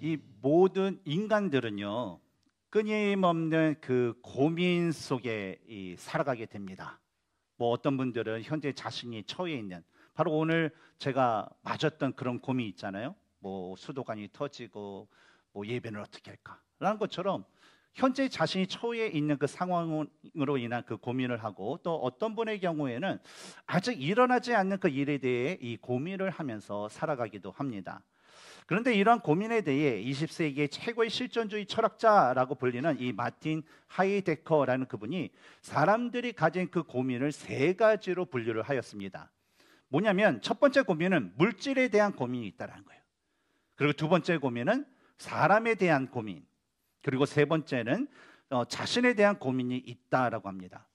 이 모든 인간들은요, 끊임없는 그 고민 속에 살아가게 됩니다. 뭐 어떤 분들은 현재 자신이 처해 있는, 바로 오늘 제가 맞았던 그런 고민 있잖아요. 뭐 수도관이 터지고 뭐 예배는 어떻게 할까? 라는 것처럼 현재 자신이 처해 있는 그 상황으로 인한 그 고민을 하고, 또 어떤 분의 경우에는 아직 일어나지 않는 그 일에 대해 이 고민을 하면서 살아가기도 합니다. 그런데 이러한 고민에 대해 20세기의 최고의 실존주의 철학자라고 불리는 이 마틴 하이데커라는 그분이 사람들이 가진 그 고민을 세 가지로 분류를 하였습니다. 뭐냐면 첫 번째 고민은 물질에 대한 고민이 있다는 거예요. 그리고 두 번째 고민은 사람에 대한 고민, 그리고 세 번째는 자신에 대한 고민이 있다라고 합니다.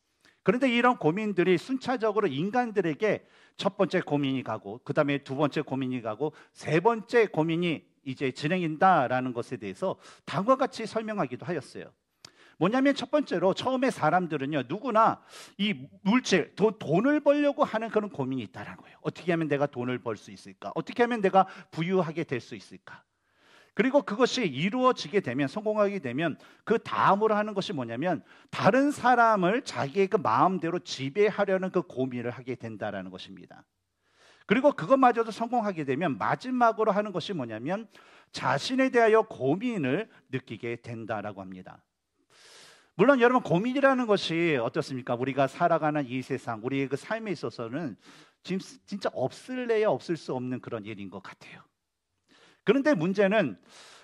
그런데 이런 고민들이 순차적으로 인간들에게 첫 번째 고민이 가고, 그 다음에 두 번째 고민이 가고, 세 번째 고민이 이제 진행된다라는 것에 대해서 다음과 같이 설명하기도 하였어요. 뭐냐면 첫 번째로 처음에 사람들은요, 누구나 이 물질, 돈을 벌려고 하는 그런 고민이 있다는 거예요. 어떻게 하면 내가 돈을 벌 수 있을까? 어떻게 하면 내가 부유하게 될 수 있을까? 그리고 그것이 이루어지게 되면, 성공하게 되면 그 다음으로 하는 것이 뭐냐면 다른 사람을 자기의 그 마음대로 지배하려는 그 고민을 하게 된다는 것입니다. 그리고 그것마저도 성공하게 되면 마지막으로 하는 것이 뭐냐면 자신에 대하여 고민을 느끼게 된다라고 합니다. 물론 여러분, 고민이라는 것이 어떻습니까? 우리가 살아가는 이 세상, 우리의 그 삶에 있어서는 진짜 없을래야 없을 수 없는 그런 일인 것 같아요. 그런데 문제는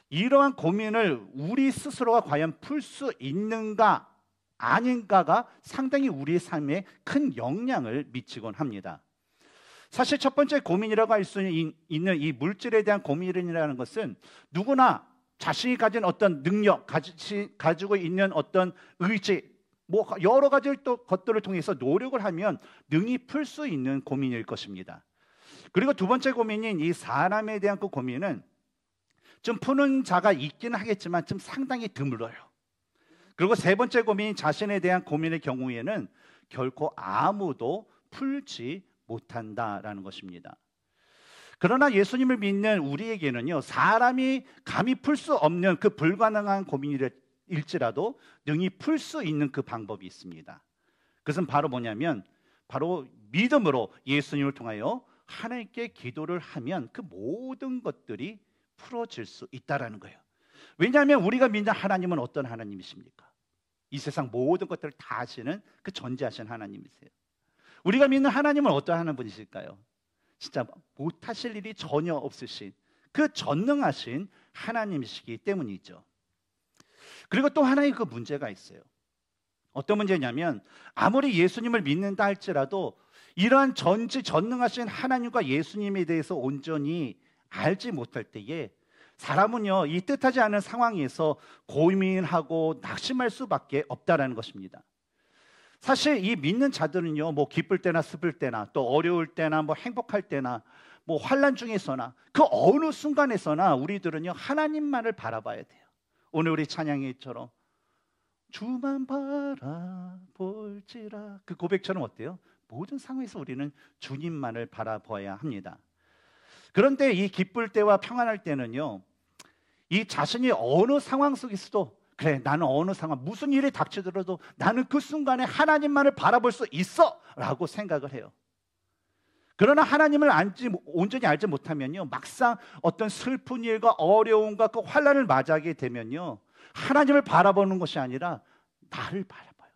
이러한 고민을 우리 스스로가 과연 풀 수 있는가 아닌가가 상당히 우리의 삶에 큰 영향을 미치곤 합니다. 사실 첫 번째 고민이라고 할 수 있는 이 물질에 대한 고민이라는 것은 누구나 자신이 가진 어떤 능력, 가지고 있는 어떤 의지, 뭐 여러 가지 것들을 통해서 노력을 하면 능히 풀 수 있는 고민일 것입니다. 그리고 두 번째 고민인 이 사람에 대한 그 고민은 좀 푸는 자가 있기는 하겠지만 좀 상당히 드물어요. 그리고 세 번째 고민인 자신에 대한 고민의 경우에는 결코 아무도 풀지 못한다라는 것입니다. 그러나 예수님을 믿는 우리에게는요, 사람이 감히 풀 수 없는 그 불가능한 고민일지라도 능히 풀 수 있는 그 방법이 있습니다. 그것은 바로 뭐냐면 바로 믿음으로 예수님을 통하여 하나님께 기도를 하면 그 모든 것들이 풀어질 수 있다라는 거예요. 왜냐하면 우리가 믿는 하나님은 어떤 하나님이십니까? 이 세상 모든 것들을 다 아시는 그 전지하신 하나님이세요. 우리가 믿는 하나님은 어떠한 분이실까요? 진짜 못하실 일이 전혀 없으신 그 전능하신 하나님이시기 때문이죠. 그리고 또 하나의 그 문제가 있어요. 어떤 문제냐면 아무리 예수님을 믿는다 할지라도 이러한 전능하신 하나님과 예수님에 대해서 온전히 알지 못할 때에 사람은요, 이 뜻하지 않은 상황에서 고민하고 낙심할 수밖에 없다라는 것입니다. 사실 이 믿는 자들은요, 뭐 기쁠 때나 슬플 때나 또 어려울 때나 뭐 행복할 때나 뭐 환난 중에서나 그 어느 순간에서나 우리들은요, 하나님만을 바라봐야 돼요. 오늘 우리 찬양회처럼 주만 바라볼지라, 그 고백처럼 어때요? 모든 상황에서 우리는 주님만을 바라봐야 합니다. 그런데 이 기쁠 때와 평안할 때는요, 이 자신이 어느 상황 속에서도 그래, 나는 어느 상황, 무슨 일이 닥치더라도 나는 그 순간에 하나님만을 바라볼 수 있어 라고 생각을 해요. 그러나 하나님을 온전히 알지 못하면요, 막상 어떤 슬픈 일과 어려움과 그 환난을 맞이하게 되면요, 하나님을 바라보는 것이 아니라 나를 바라봐요.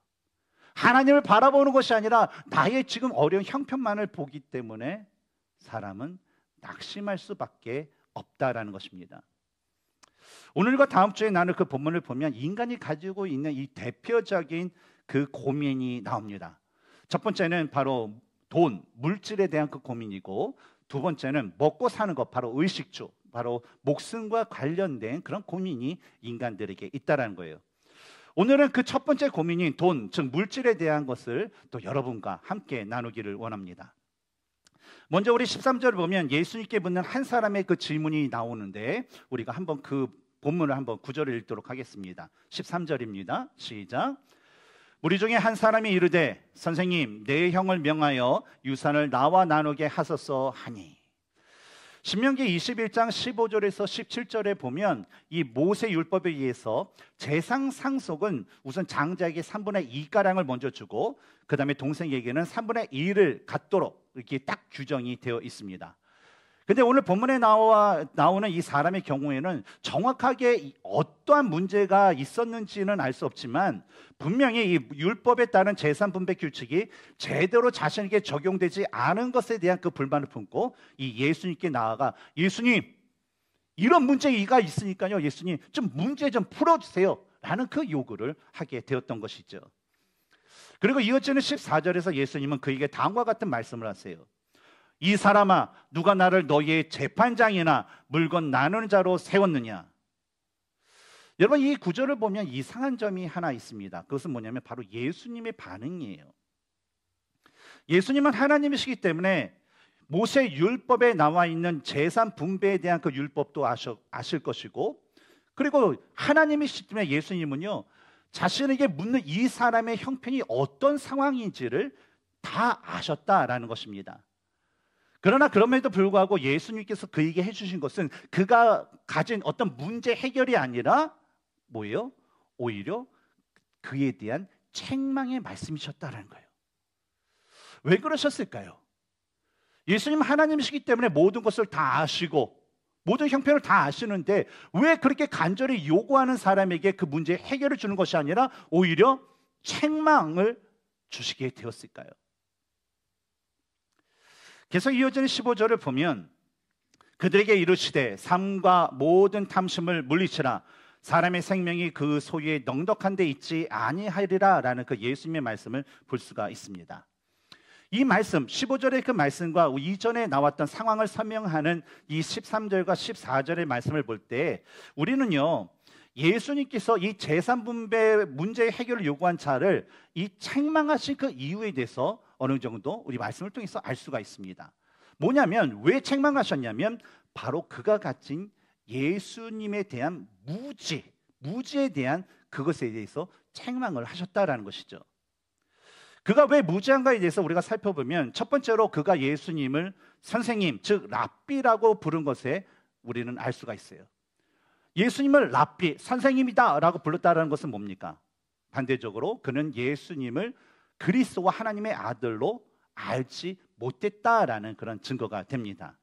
하나님을 바라보는 것이 아니라 나의 지금 어려운 형편만을 보기 때문에 사람은 낙심할 수밖에 없다라는 것입니다. 오늘과 다음 주에 나눌 그 본문을 보면 인간이 가지고 있는 이 대표적인 그 고민이 나옵니다. 첫 번째는 바로 돈, 물질에 대한 그 고민이고, 두 번째는 먹고 사는 것, 바로 의식주, 바로 목숨과 관련된 그런 고민이 인간들에게 있다라는 거예요. 오늘은 그 첫 번째 고민인 돈, 즉 물질에 대한 것을 또 여러분과 함께 나누기를 원합니다. 먼저 우리 13절을 보면 예수님께 묻는 한 사람의 그 질문이 나오는데, 우리가 한번 그 본문을 한번 구절을 읽도록 하겠습니다. 13절입니다. 시작. 무리 중에 한 사람이 이르되 선생님, 내 형을 명하여 유산을 나와 나누게 하소서 하니. 신명기 21장 15절에서 17절에 보면 이 모세 율법에 의해서 제상 상속은 우선 장자에게 3분의 2가량을 먼저 주고 그 다음에 동생에게는 3분의 1을 갖도록 이렇게 딱 규정이 되어 있습니다. 근데 오늘 본문에 나오는 이 사람의 경우에는 정확하게 어떠한 문제가 있었는지는 알 수 없지만 분명히 이 율법에 따른 재산 분배 규칙이 제대로 자신에게 적용되지 않은 것에 대한 그 불만을 품고 이 예수님께 나아가 예수님 이런 문제가 있으니까요 예수님 좀 문제 좀 풀어주세요 라는 그 요구를 하게 되었던 것이죠. 그리고 이어지는 14절에서 예수님은 그에게 다음과 같은 말씀을 하세요. 이 사람아 누가 나를 너희의 재판장이나 물건 나누는 자로 세웠느냐. 여러분 이 구절을 보면 이상한 점이 하나 있습니다. 그것은 뭐냐면 바로 예수님의 반응이에요. 예수님은 하나님이시기 때문에 모세 율법에 나와 있는 재산 분배에 대한 그 율법도 아실 것이고 그리고 하나님이시기 때문에 예수님은요 자신에게 묻는 이 사람의 형편이 어떤 상황인지를 다 아셨다라는 것입니다. 그러나 그럼에도 불구하고 예수님께서 그에게 해주신 것은 그가 가진 어떤 문제 해결이 아니라 뭐예요? 오히려 그에 대한 책망의 말씀이셨다라는 거예요. 왜 그러셨을까요? 예수님 하나님이시기 때문에 모든 것을 다 아시고 모든 형편을 다 아시는데 왜 그렇게 간절히 요구하는 사람에게 그 문제 해결을 주는 것이 아니라 오히려 책망을 주시게 되었을까요? 계속 이어지는 15절을 보면 그들에게 이르시되 삶과 모든 탐심을 물리치라 사람의 생명이 그 소유에 넉넉한 데 있지 아니하리라 라는 그 예수님의 말씀을 볼 수가 있습니다. 이 말씀 15절의 그 말씀과 이전에 나왔던 상황을 설명하는 이 13절과 14절의 말씀을 볼 때 우리는요 예수님께서 이 재산 분배 문제 해결을 요구한 자를 이 책망하신 그 이유에 대해서 어느 정도 우리 말씀을 통해서 알 수가 있습니다. 뭐냐면 왜 책망하셨냐면 바로 그가 가진 예수님에 대한 무지에 대한 그것에 대해서 책망을 하셨다라는 것이죠. 그가 왜 무지한가에 대해서 우리가 살펴보면 첫 번째로 그가 예수님을 선생님 즉 랍비라고 부른 것에 우리는 알 수가 있어요. 예수님을 랍비 선생님이다 라고 불렀다는 것은 뭡니까? 반대적으로 그는 예수님을 그리스도와 하나님의 아들로 알지 못했다라는 그런 증거가 됩니다.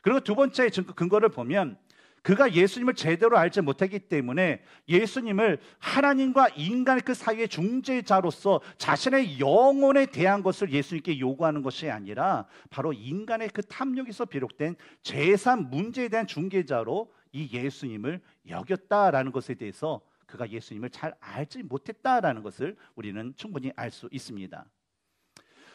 그리고 두 번째 근거를 보면 그가 예수님을 제대로 알지 못하기 때문에 예수님을 하나님과 인간의 그 사이의 중재자로서 자신의 영혼에 대한 것을 예수님께 요구하는 것이 아니라 바로 인간의 그 탐욕에서 비롯된 재산 문제에 대한 중개자로 이 예수님을 여겼다라는 것에 대해서 그가 예수님을 잘 알지 못했다라는 것을 우리는 충분히 알 수 있습니다.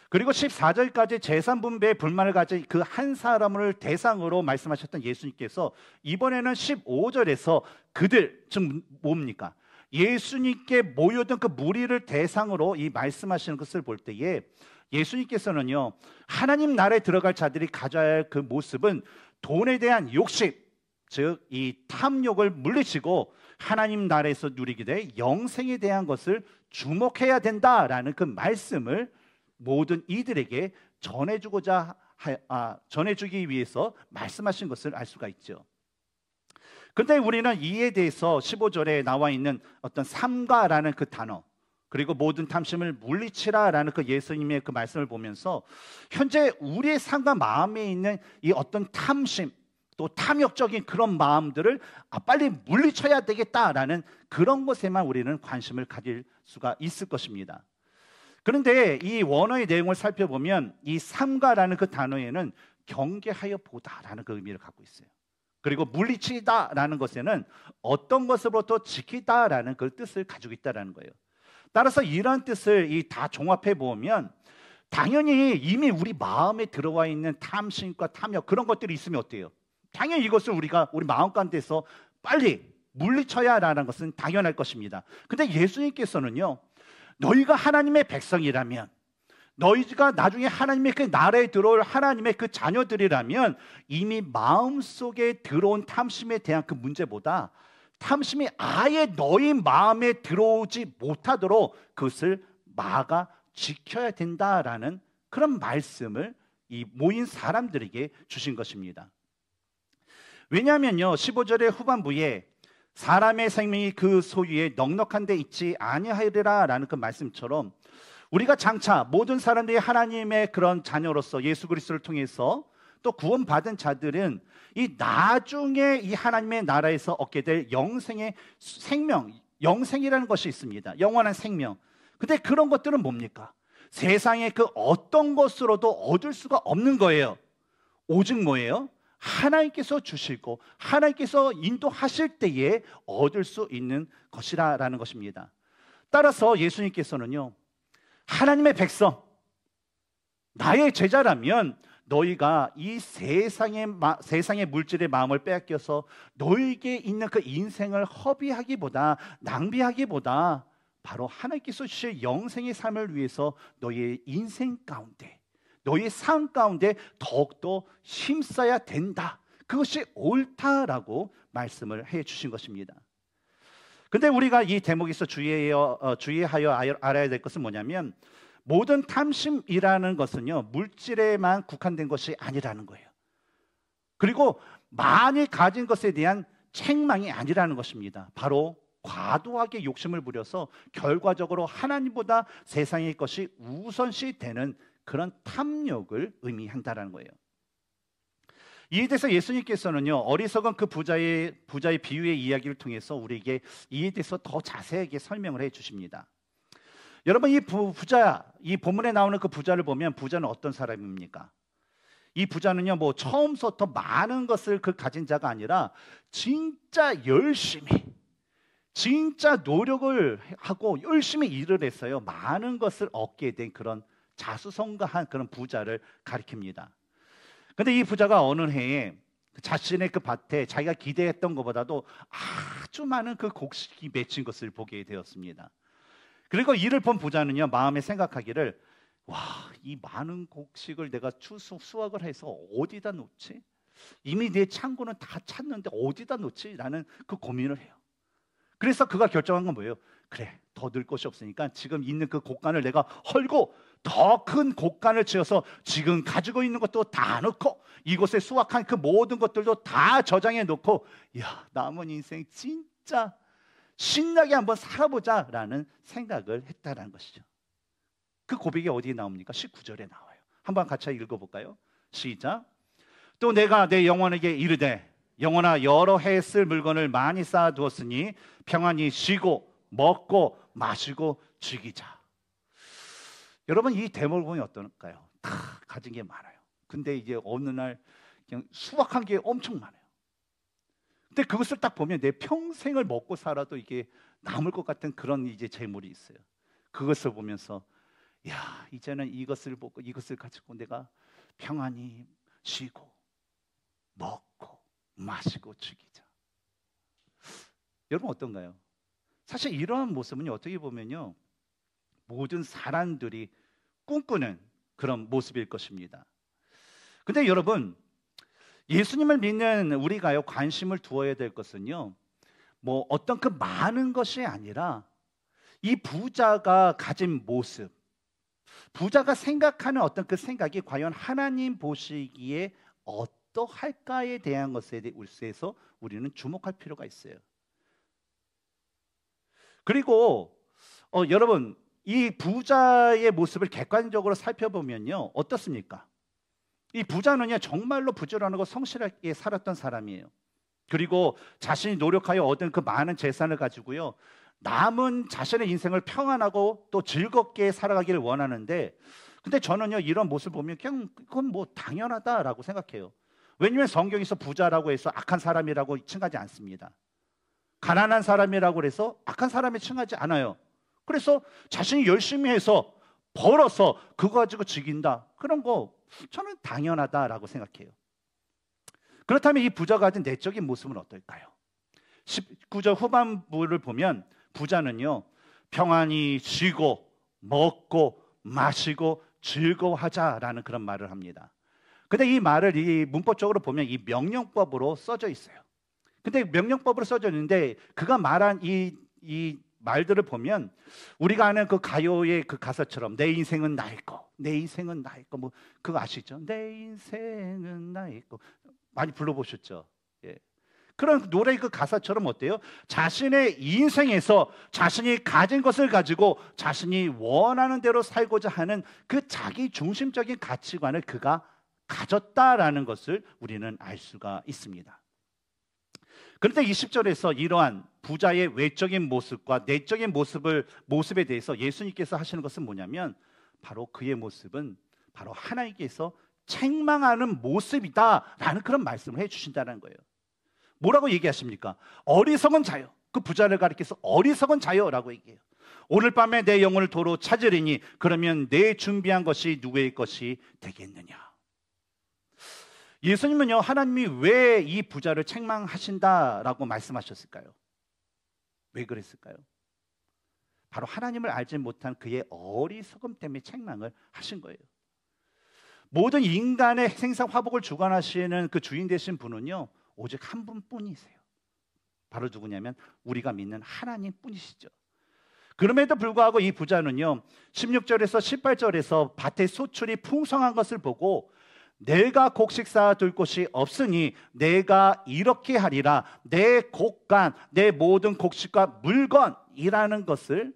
그리고 14절까지 재산 분배에 불만을 가진 그 한 사람을 대상으로 말씀하셨던 예수님께서 이번에는 15절에서 그들 즉 뭡니까? 예수님께 모여든 그 무리를 대상으로 이 말씀하시는 것을 볼 때에 예수님께서는요 하나님 나라에 들어갈 자들이 가져야 할 그 모습은 돈에 대한 욕심 즉 이 탐욕을 물리치고 하나님 나라에서 누리게 될 영생에 대한 것을 주목해야 된다라는 그 말씀을 모든 이들에게 전해주기 위해서 말씀하신 것을 알 수가 있죠. 그런데 우리는 이에 대해서 15절에 나와 있는 어떤 삼가라는 그 단어 그리고 모든 탐심을 물리치라라는 그 예수님의 그 말씀을 보면서 현재 우리의 삶과 마음에 있는 이 어떤 탐심 또 탐욕적인 그런 마음들을 빨리 물리쳐야 되겠다라는 그런 것에만 우리는 관심을 가질 수가 있을 것입니다. 그런데 이 원어의 내용을 살펴보면 이 삼가라는 그 단어에는 경계하여 보다라는 그 의미를 갖고 있어요. 그리고 물리치다라는 것에는 어떤 것으로부터 지키다라는 그 뜻을 가지고 있다라는 거예요. 따라서 이런 뜻을 다 종합해 보면 당연히 이미 우리 마음에 들어와 있는 탐심과 탐욕 그런 것들이 있으면 어때요? 당연히 이것을 우리가 우리 마음 가운데서 빨리 물리쳐야 하는 것은 당연할 것입니다. 근데 예수님께서는요 너희가 하나님의 백성이라면 너희가 나중에 하나님의 그 나라에 들어올 하나님의 그 자녀들이라면 이미 마음속에 들어온 탐심에 대한 그 문제보다 탐심이 아예 너희 마음에 들어오지 못하도록 그것을 막아 지켜야 된다라는 그런 말씀을 이 모인 사람들에게 주신 것입니다. 왜냐하면요, 15절의 후반부에 사람의 생명이 그 소유에 넉넉한 데 있지 아니하리라 라는 그 말씀처럼 우리가 장차 모든 사람들이 하나님의 그런 자녀로서 예수 그리스도를 통해서 또 구원받은 자들은 이 나중에 이 하나님의 나라에서 얻게 될 영생의 생명, 영생이라는 것이 있습니다. 영원한 생명. 근데 그런 것들은 뭡니까? 세상의 그 어떤 것으로도 얻을 수가 없는 거예요. 오직 뭐예요? 하나님께서 주시고 하나님께서 인도하실 때에 얻을 수 있는 것이라는 것입니다. 따라서 예수님께서는요, 하나님의 백성, 나의 제자라면 너희가 이 세상의 물질의 마음을 빼앗겨서 너에게 있는 그 인생을 허비하기보다, 낭비하기보다 바로 하나님께서 주실 영생의 삶을 위해서 너희의 인생 가운데, 너희의 삶 가운데 더욱더 힘써야 된다. 그것이 옳다라고 말씀을 해 주신 것입니다. 근데 우리가 이 대목에서 주의하여 알아야 될 것은 뭐냐면, 모든 탐심이라는 것은요, 물질에만 국한된 것이 아니라는 거예요. 그리고 많이 가진 것에 대한 책망이 아니라는 것입니다. 바로 과도하게 욕심을 부려서 결과적으로 하나님보다 세상의 것이 우선시 되는 그런 탐욕을 의미한다는 거예요. 이에 대해서 예수님께서는요, 어리석은 그 부자의 비유의 이야기를 통해서 우리에게 이에 대해서 더 자세하게 설명을 해 주십니다. 여러분, 이 본문에 나오는 그 부자를 보면 부자는 어떤 사람입니까? 이 부자는요, 뭐 처음부터 많은 것을 가진 자가 아니라 진짜 열심히, 진짜 노력을 하고 열심히 일을 했어요. 많은 것을 얻게 된 그런 자수성가한 그런 부자를 가리킵니다. 근데 이 부자가 어느 해에 자신의 그 밭에 자기가 기대했던 것보다도 아주 많은 그 곡식이 맺힌 것을 보게 되었습니다. 그리고 이를 본 부자는요, 마음에 생각하기를, 와, 이 많은 곡식을 내가 수확을 해서 어디다 놓지? 이미 내 창고는 다 찼는데 어디다 놓지? 라는 그 고민을 해요. 그래서 그가 결정한 건 뭐예요? 그래, 더 넣을 것이 없으니까 지금 있는 그 곡간을 내가 헐고 더 큰 곡간을 지어서 지금 가지고 있는 것도 다 넣고 이곳에 수확한 그 모든 것들도 다 저장해 놓고, 야, 남은 인생 진짜 신나게 한번 살아보자라는 생각을 했다는 것이죠. 그 고백이 어디에 나옵니까? 19절에 나와요. 한번 같이 읽어볼까요? 시작. 또 내가 내 영혼에게 이르되, 영혼아, 여러 해 쓸 물건을 많이 쌓아두었으니 평안히 쉬고 먹고 마시고 즐기자. 여러분, 이 대목을 보면 어떨까요? 다 가진 게 많아요. 근데 이제 어느 날 그냥 수확한 게 엄청 많아요. 근데 그것을 딱 보면 내 평생을 먹고 살아도 이게 남을 것 같은 그런 이제 재물이 있어요. 그것을 보면서, 야, 이제는 이것을 보고 이것을 가지고 내가 평안히 쉬고 먹고 마시고 즐기자. 여러분 어떤가요? 사실 이러한 모습은 어떻게 보면요, 모든 사람들이 꿈꾸는 그런 모습일 것입니다. 근데 여러분, 예수님을 믿는 우리가요, 관심을 두어야 될 것은요, 뭐 어떤 그 많은 것이 아니라 이 부자가 가진 모습, 부자가 생각하는 어떤 그 생각이 과연 하나님 보시기에 어떠할까에 대한 것에 대해서 우리는 주목할 필요가 있어요. 그리고 여러분, 이 부자의 모습을 객관적으로 살펴보면요, 어떻습니까? 이 부자는요, 정말로 부지런하고 성실하게 살았던 사람이에요. 그리고 자신이 노력하여 얻은 그 많은 재산을 가지고요, 남은 자신의 인생을 평안하고 또 즐겁게 살아가기를 원하는데, 근데 저는요, 이런 모습을 보면 그냥 그건 뭐 당연하다라고 생각해요. 왜냐하면 성경에서 부자라고 해서 악한 사람이라고 칭하지 않습니다. 가난한 사람이라고 해서 악한 사람이 칭하지 않아요. 그래서 자신이 열심히 해서 벌어서 그거 가지고 즐긴다, 그런 거 저는 당연하다라고 생각해요. 그렇다면 이 부자가 가진 내적인 모습은 어떨까요? 19절 후반부를 보면 부자는요, 평안히 쉬고 먹고 마시고 즐거워하자라는 그런 말을 합니다. 근데 이 말을 이 문법적으로 보면 이 명령법으로 써져 있어요. 근데 명령법으로 써져 있는데 그가 말한 이 말들을 보면 우리가 아는 그 가요의 그 가사처럼 내 인생은 나의 거, 내 인생은 나의 거, 뭐 그거 아시죠? 내 인생은 나의 거 많이 불러보셨죠? 예. 그런 노래 그 가사처럼 어때요? 자신의 인생에서 자신이 가진 것을 가지고 자신이 원하는 대로 살고자 하는 그 자기 중심적인 가치관을 그가 가졌다라는 것을 우리는 알 수가 있습니다. 그런데 20절에서 이러한 부자의 외적인 모습과 내적인 모습에 대해서 예수님께서 하시는 것은 뭐냐면 바로 그의 모습은 바로 하나님께서 책망하는 모습이다라는 그런 말씀을 해주신다는 거예요. 뭐라고 얘기하십니까? 어리석은 자요. 그 부자를 가리켜서 어리석은 자요라고 얘기해요. 오늘 밤에 내 영혼을 도로 찾으리니 그러면 내 준비한 것이 누구의 것이 되겠느냐. 예수님은요, 하나님이 왜 이 부자를 책망하신다라고 말씀하셨을까요? 왜 그랬을까요? 바로 하나님을 알지 못한 그의 어리석음 때문에 책망을 하신 거예요. 모든 인간의 생사 화복을 주관하시는 그 주인 되신 분은요, 오직 한 분뿐이세요. 바로 누구냐면 우리가 믿는 하나님뿐이시죠. 그럼에도 불구하고 이 부자는요, 16절에서 18절에서 밭에 소출이 풍성한 것을 보고 내가 곡식 쌓아둘 곳이 없으니 내가 이렇게 하리라. 내 곡간, 내 모든 곡식과 물건이라는 것을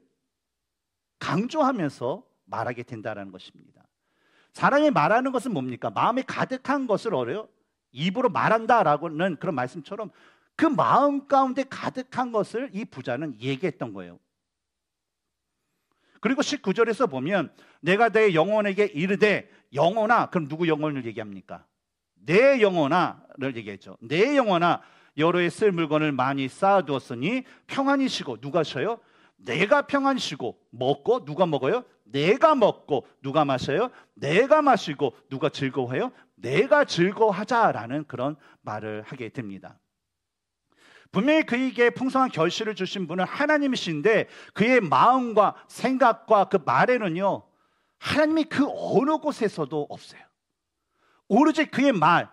강조하면서 말하게 된다는 것입니다. 사람이 말하는 것은 뭡니까? 마음에 가득한 것을 입으로 말한다라고는 그런 말씀처럼 그 마음 가운데 가득한 것을 이 부자는 얘기했던 거예요. 그리고 19절에서 보면 내가 내 영혼에게 이르되 영혼아, 그럼 누구 영혼을 얘기합니까? 내 영혼아를 얘기했죠. 내 영혼아, 여러 해 쓸 물건을 많이 쌓아두었으니 평안히 쉬고. 누가 쉬어요? 내가 평안히 쉬고. 먹고 누가 먹어요? 내가 먹고. 누가 마셔요? 내가 마시고. 누가 즐거워해요? 내가 즐거워하자라는 그런 말을 하게 됩니다. 분명히 그에게 풍성한 결실을 주신 분은 하나님이신데 그의 마음과 생각과 그 말에는요, 하나님이 그 어느 곳에서도 없어요. 오로지 그의 말,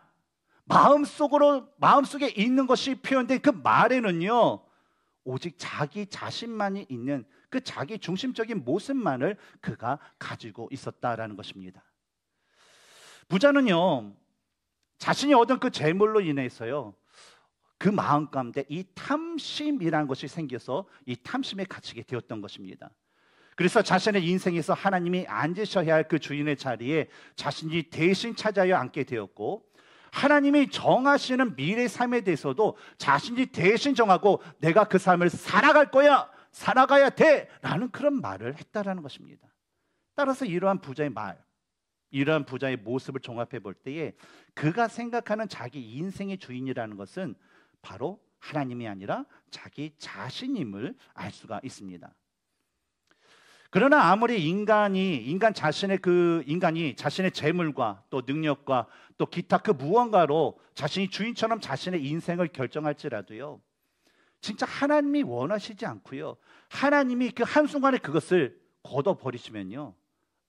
마음속에 있는 것이 표현된 그 말에는요, 오직 자기 자신만이 있는 그 자기 중심적인 모습만을 그가 가지고 있었다라는 것입니다. 부자는요, 자신이 얻은 그 재물로 인해서요, 그 마음 가운데 이 탐심이라는 것이 생겨서 이 탐심에 갇히게 되었던 것입니다. 그래서 자신의 인생에서 하나님이 앉으셔야 할 그 주인의 자리에 자신이 대신 찾아야 앉게 되었고, 하나님이 정하시는 미래 삶에 대해서도 자신이 대신 정하고 내가 그 삶을 살아갈 거야, 살아가야 돼 라는 그런 말을 했다라는 것입니다. 따라서 이러한 부자의 말, 이러한 부자의 모습을 종합해 볼 때에 그가 생각하는 자기 인생의 주인이라는 것은 바로 하나님이 아니라 자기 자신임을 알 수가 있습니다. 그러나 아무리 인간이 자신의 재물과 또 능력과 또 기타 그 무언가로 자신이 주인처럼 자신의 인생을 결정할지라도요, 진짜 하나님이 원하시지 않고요, 하나님이 그 한순간에 그것을 걷어버리시면요,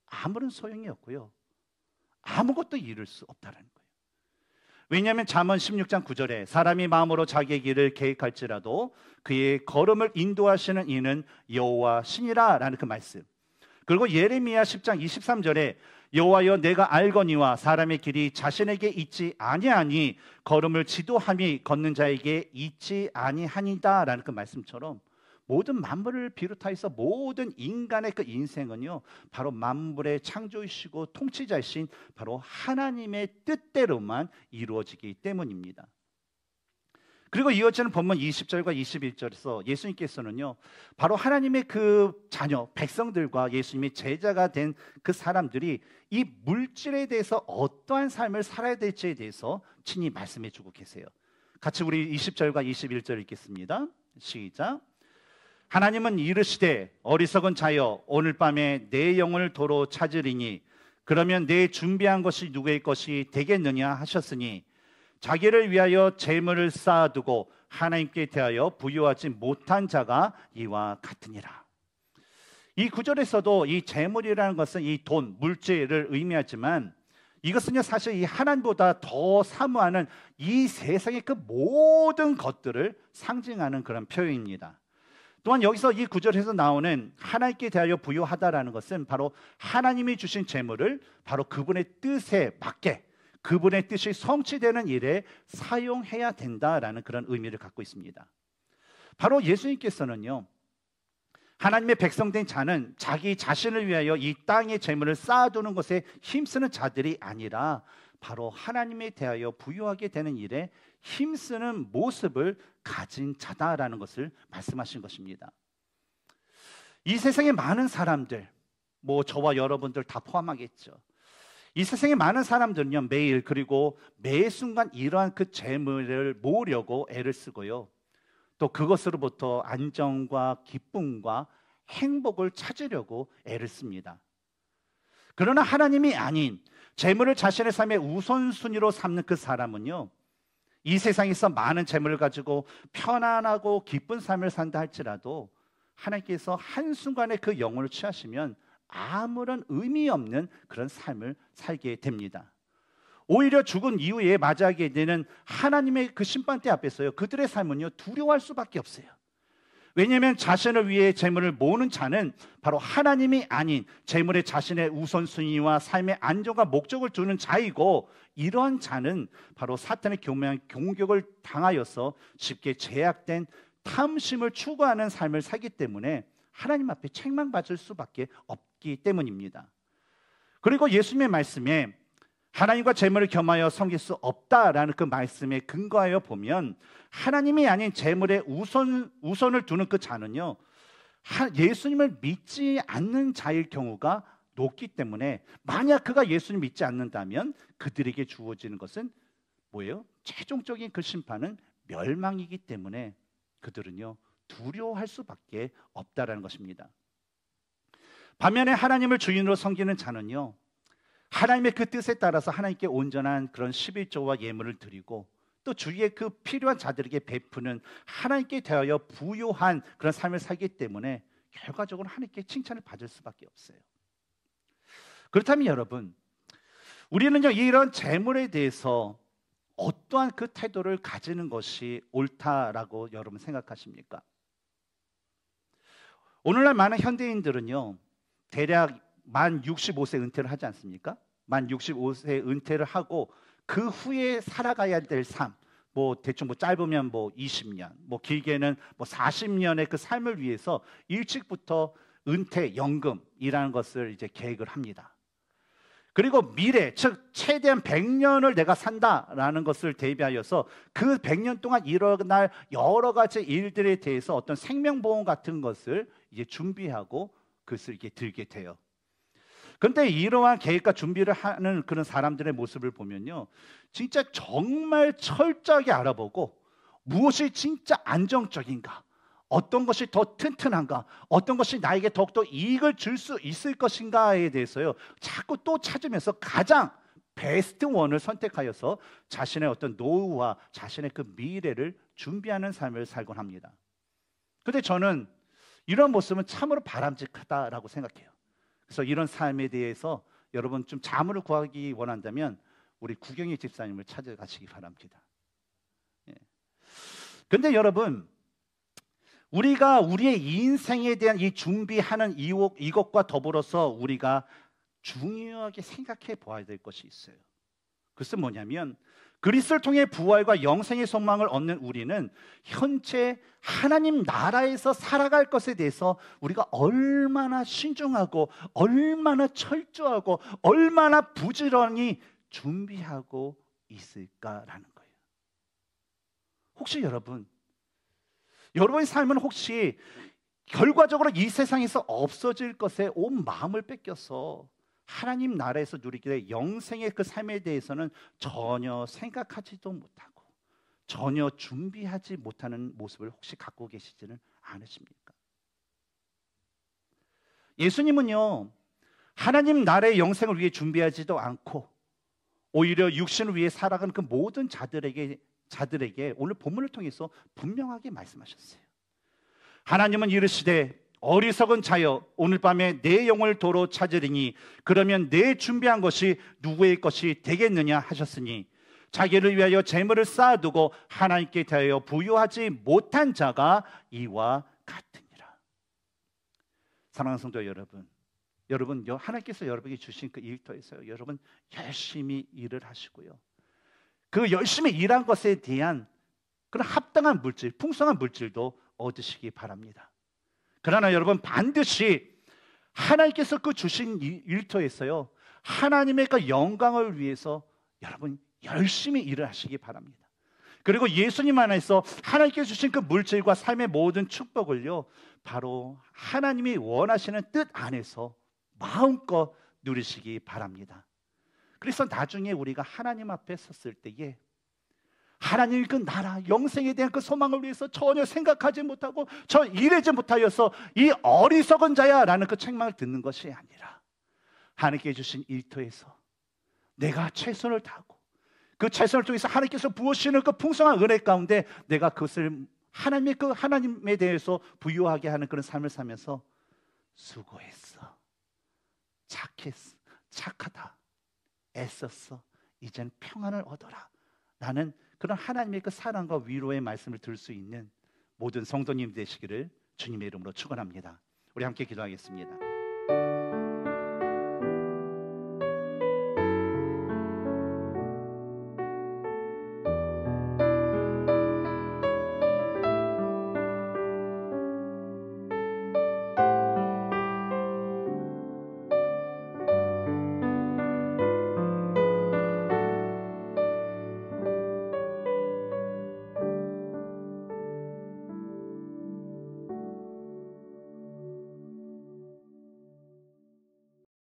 아무런 소용이 없고요, 아무것도 이룰 수 없다는 거예요. 왜냐하면 잠언 16장 9절에 사람이 마음으로 자기의 길을 계획할지라도 그의 걸음을 인도하시는 이는 여호와 신이라 라는 그 말씀, 그리고 예레미야 10장 23절에 여호와여 내가 알거니와 사람의 길이 자신에게 있지 아니하니 걸음을 지도함이 걷는 자에게 있지 아니하니다 라는 그 말씀처럼 모든 만물을 비롯하여서 모든 인간의 그 인생은요, 바로 만물의 창조이시고 통치자이신 바로 하나님의 뜻대로만 이루어지기 때문입니다. 그리고 이어지는 본문 20절과 21절에서 예수님께서는요, 바로 하나님의 그 자녀 백성들과 예수님의 제자가 된 그 사람들이 이 물질에 대해서 어떠한 삶을 살아야 될지에 대해서 친히 말씀해 주고 계세요. 같이 우리 20절과 21절 읽겠습니다. 시작. 하나님은 이르시되 어리석은 자여 오늘 밤에 내 영혼을 도로 찾으리니 그러면 내 준비한 것이 누구의 것이 되겠느냐 하셨으니 자기를 위하여 재물을 쌓아두고 하나님께 대하여 부유하지 못한 자가 이와 같으니라. 이 구절에서도 이 재물이라는 것은 이 돈, 물질을 의미하지만 이것은요, 사실 이 하나님보다 더 사모하는 이 세상의 그 모든 것들을 상징하는 그런 표현입니다. 또한 여기서 이 구절에서 나오는 하나님께 대하여 부유하다라는 것은 바로 하나님이 주신 재물을 바로 그분의 뜻에 맞게 그분의 뜻이 성취되는 일에 사용해야 된다라는 그런 의미를 갖고 있습니다. 바로 예수님께서는요, 하나님의 백성된 자는 자기 자신을 위하여 이 땅의 재물을 쌓아두는 것에 힘쓰는 자들이 아니라 바로 하나님에 대하여 부유하게 되는 일에 힘쓰는 모습을 가진 자다라는 것을 말씀하신 것입니다. 이 세상에 많은 사람들, 뭐 저와 여러분들 다 포함하겠죠. 이 세상에 많은 사람들은요, 매일 그리고 매 순간 이러한 그 재물을 모으려고 애를 쓰고요, 또 그것으로부터 안정과 기쁨과 행복을 찾으려고 애를 씁니다. 그러나 하나님이 아닌 재물을 자신의 삶의 우선순위로 삼는 그 사람은요, 이 세상에서 많은 재물을 가지고 편안하고 기쁜 삶을 산다 할지라도 하나님께서 한순간에 그 영혼을 취하시면 아무런 의미 없는 그런 삶을 살게 됩니다. 오히려 죽은 이후에 맞이하게 되는 하나님의 그 심판대 앞에서요, 그들의 삶은요 두려워할 수밖에 없어요. 왜냐하면 자신을 위해 재물을 모으는 자는 바로 하나님이 아닌 재물에 자신의 우선순위와 삶의 안정과 목적을 두는 자이고, 이러한 자는 바로 사탄의 교묘한 공격을 당하여서 쉽게 제약된 탐심을 추구하는 삶을 살기 때문에 하나님 앞에 책망받을 수밖에 없기 때문입니다. 그리고 예수님의 말씀에 하나님과 재물을 겸하여 섬길 수 없다라는 그 말씀에 근거하여 보면, 하나님이 아닌 재물에 우선을 두는 그 자는요, 예수님을 믿지 않는 자일 경우가 높기 때문에, 만약 그가 예수님 믿지 않는다면 그들에게 주어지는 것은 뭐예요? 최종적인 그 심판은 멸망이기 때문에 그들은요 두려워할 수밖에 없다라는 것입니다. 반면에 하나님을 주인으로 섬기는 자는요, 하나님의 그 뜻에 따라서 하나님께 온전한 그런 11조와 예물을 드리고, 또 주위에 그 필요한 자들에게 베푸는 하나님께 대하여 부요한 그런 삶을 살기 때문에 결과적으로 하나님께 칭찬을 받을 수밖에 없어요. 그렇다면 여러분, 우리는요 이런 재물에 대해서 어떠한 그 태도를 가지는 것이 옳다라고 여러분 생각하십니까? 오늘날 많은 현대인들은요 대략 만 65세 은퇴를 하지 않습니까? 만 65세 은퇴를 하고 그 후에 살아가야 될 삶, 뭐 대충 뭐 짧으면 뭐 20년, 뭐 길게는 뭐 40년의 그 삶을 위해서 일찍부터 은퇴 연금이라는 것을 이제 계획을 합니다. 그리고 미래, 즉 최대한 100년을 내가 산다라는 것을 대비하여서 그 100년 동안 일어날 여러 가지 일들에 대해서 어떤 생명보험 같은 것을 이제 준비하고 그것을 이렇게 들게 돼요. 그런데 이러한 계획과 준비를 하는 그런 사람들의 모습을 보면요, 진짜 정말 철저하게 알아보고 무엇이 진짜 안정적인가, 어떤 것이 더 튼튼한가, 어떤 것이 나에게 더욱더 이익을 줄 수 있을 것인가에 대해서요 자꾸 또 찾으면서 가장 베스트 원을 선택하여서 자신의 어떤 노후와 자신의 그 미래를 준비하는 삶을 살곤 합니다. 그런데 저는 이런 모습은 참으로 바람직하다라고 생각해요. 그래서 이런 삶에 대해서 여러분 좀 자문을 구하기 원한다면 우리 구경희 집사님을 찾아가시기 바랍니다. 그런데 여러분, 우리가 우리의 인생에 대한 이 준비하는 이것과 더불어서 우리가 중요하게 생각해 보아야 될 것이 있어요. 그것은 뭐냐면, 그리스도를 통해 부활과 영생의 소망을 얻는 우리는 현재 하나님 나라에서 살아갈 것에 대해서 우리가 얼마나 신중하고 얼마나 철저하고 얼마나 부지런히 준비하고 있을까라는 거예요. 혹시 여러분의 삶은 혹시 결과적으로 이 세상에서 없어질 것에 온 마음을 뺏겨서 하나님 나라에서 누리게 될 영생의 그 삶에 대해서는 전혀 생각하지도 못하고 전혀 준비하지 못하는 모습을 혹시 갖고 계시지는 않으십니까? 예수님은요 하나님 나라의 영생을 위해 준비하지도 않고 오히려 육신을 위해 살아가는 그 모든 자들에게 오늘 본문을 통해서 분명하게 말씀하셨어요. 하나님은 이르시되 어리석은 자여, 오늘 밤에 내 영을 도로 찾으리니 그러면 내 준비한 것이 누구의 것이 되겠느냐 하셨으니, 자기를 위하여 재물을 쌓아두고 하나님께 대하여 부유하지 못한 자가 이와 같으니라. 사랑하는 성도 여러분, 여러분, 하나님께서 여러분에게 주신 그 일터에서 여러분 열심히 일을 하시고요. 그 열심히 일한 것에 대한 그런 합당한 물질, 풍성한 물질도 얻으시기 바랍니다. 그러나 여러분, 반드시 하나님께서 그 주신 일터에서요, 하나님의 그 영광을 위해서 여러분 열심히 일을 하시기 바랍니다. 그리고 예수님 안에서 하나님께서 주신 그 물질과 삶의 모든 축복을요, 바로 하나님이 원하시는 뜻 안에서 마음껏 누리시기 바랍니다. 그래서 나중에 우리가 하나님 앞에 섰을 때에 하나님의 그 나라, 영생에 대한 그 소망을 위해서 전혀 생각하지 못하고 저 일하지 못하여서 이 어리석은 자야 라는 그 책망을 듣는 것이 아니라 하나님께 주신 일터에서 내가 최선을 다하고 그 최선을 통해서 하나님께서 부으시는 그 풍성한 은혜 가운데 내가 그것을 하나님에 대해서 부유하게 하는 그런 삶을 살면서 수고했어, 착했어, 착하다, 애썼어, 이젠 평안을 얻어라 라는 그런 하나님의 그 사랑과 위로의 말씀을 들을 수 있는 모든 성도님 되시기를 주님의 이름으로 축원합니다. 우리 함께 기도하겠습니다.